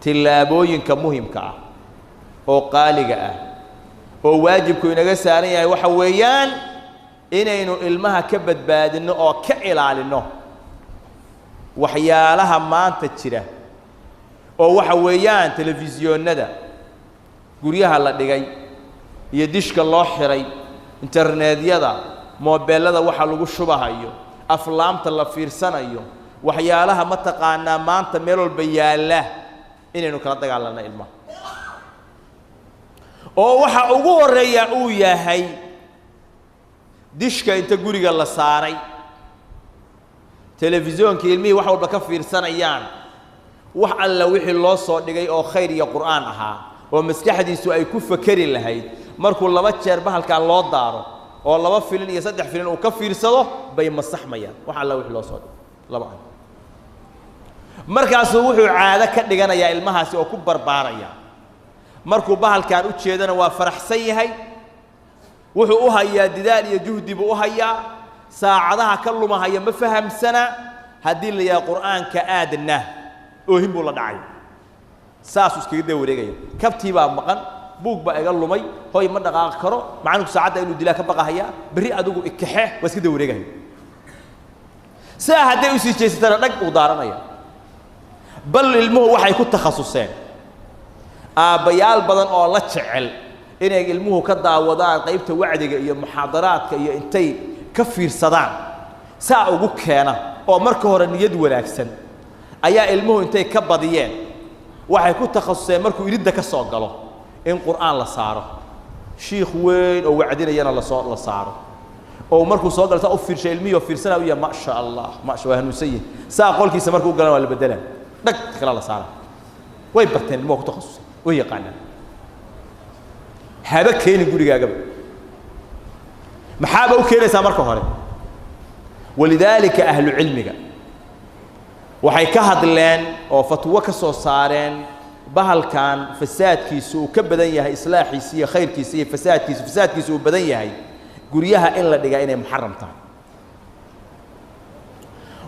tillaabooyinka muhiimka ah oo qaaliga ah oo waajibku inaga saaran yahay waxa weeyaan inaynu ilmaha ka badbaadino oo ka ilaalino waxyaalaha maanta jira oo waxa weeyaan telefisyoonada guryaha la dhigay iyo dishka loo xiray internetyada moobeelada waxa lagu shubahayo aflaamta la fiirsanayo waxyaalaha ma taqaanaa maanta meel walba yaala inaynu kala dagaalanno ilmaha oo waxa ugu horeeya uu yahay dishka inta guriga la saaray telefisyoonka ilmihii wax walba ka fiirsanayaan wax alla wixii loo soo dhigay oo khayr iyo qur'aan ahaa oo maskaxdiisu ay ku fakari lahayd markuu laba jeer bahalkan loo daaro oo laba filin iyo saddex filin uu ka fiirsado bay masaxmayaan wax alla wixii loo soo dhigay laba markaasuu wuxuu caado ka dhiganayaa ilmahaasi oo ku barbaaraya markuu bahalkan u jeedana waa faraxsan yahay wuxuu u hayaa didaal iyo juhdi buu u hayaa saacadaha ka lumahaya ma fahamsana haddii la yahay qur'aanka aadna oohin buu la dhacay saasuu iskaga daba wareegaya kabtii baa maqan buug baa iga lumay hoy ma dhaqaaqi karo macalinku saacadda inuu dilaa ka baqahaya berri adigu ikaxe waa iska daba wareegaya saa hadday u sii jeesatana dhag uu daaranaya bal ilmuhu waxay ku takhasuseen aabbayaal badan oo la jecel inay ilmuhu ka daawadaan qaybta wacdiga iyo muxaadaraadka iyo intay ka fiirsadaan saa ugu keena oo marka hore niyad wanaagsan ayaa ilmuhu intay ka badiyeen waxay ku takhasuseen markuu iridda ka soo galo in qur'aan la saaro shiikh weyn oo wacdinayana la saaro oo markuu soo galo saa u fiirshay ilmihiioo fiirsanaa u yahay ma sha allah ma sha waa hanuunsan yihin saa qolkiisa markuu galan waa la beddelaa dhag kala la saara way barteen ilmuhu ku takhasuseen way yaqaanaan haba keeni gurigaagaba maxaaba u keenaysaa marka hore walidaalika ahlu cilmiga waxay ka hadleen oo fatwo ka soo saareen bahalkan fasaadkiisu uu ka badan yahay islaaxiisa iyo khayrkiisa iyo fasaadkiisu uu badan yahay guryaha in la dhigaa inay muxaram tahay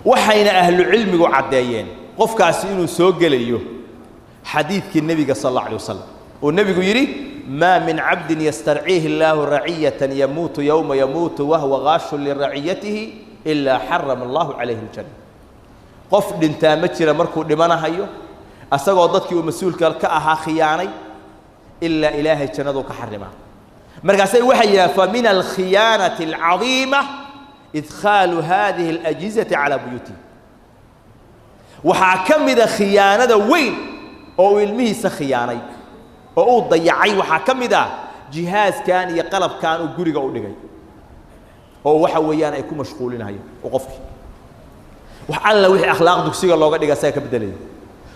waxayna ahlu cilmigu caddeeyeen qofkaasi inuu soo gelayo xadiidkii nebiga sal alla alay wasalam oo nebigu yidhi ما من عبد يسترعيه الله رعية يموت يوم يموت وهو غاش لرعيته إلا حرم الله عليه الجنة قف دنتا مجرى مركو دمانا هيو أساقو ضدك ومسؤولك كأها خياني إلا إله الجنة كحرمه مركزي وحيا فمن الخيانة العظيمة إدخال هذه الأجهزة على بيوته وحاكم إذا خيانة وين أو الميس خياني oo uu dayacay waxa kamida jihaas kan iyo qalab kan uu guriga u dhigay oo waxa weeyaan ay ku mashquulinayo oo qofkii wax alla wixii akhlaaq dugsiga looga dhiga say ka bedelay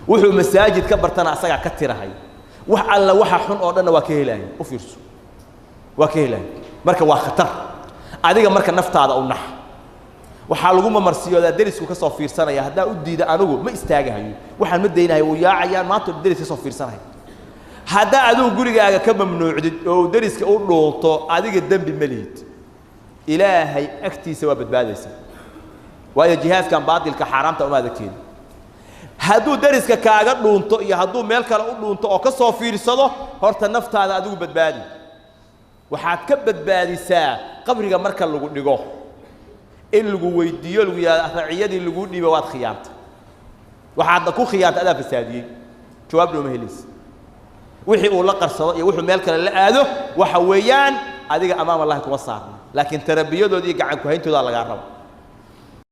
wuxuu masaajid ka bartana asaga ka tirahay wax alla waxa xun oo dhan waa ka helay u fiirso waa ka helay marka waa khatar adiga marka naftaada u nax waxa lagu mamarsiiyooda derisku ka soo fiirsanaya hadaa u diida anigu ma istaagahayo waxaan ma deynayo uu yaacayaan maanta deris ka soo fiirsanaya هذا أدو قريقا كم ممنوع أو درس كأولوطو أديك الدم بمليت إلهي أكتي سوا بتبادس وهذا جهاز كان باطل كحرام تأو ماذا كين هادو درس كأجر لونطو يهادو ملك لونطو أو كصافير صلوا هرت النفط هذا أدو بتبادي وحكبت بادي ساعة قبل مركز اللي جوه اللي جوه يديو ويا عيادي اللي جوه بواد خيانة وحد كو خيانة أدا في السادية شو قبله مهلس وحي uu la qarsado iyo wuxuu meel kale la aado waxa weeyaan adiga amaam Allah kuma saarna laakiin tarabiyadoodii gacan ku hayntooda laga rabo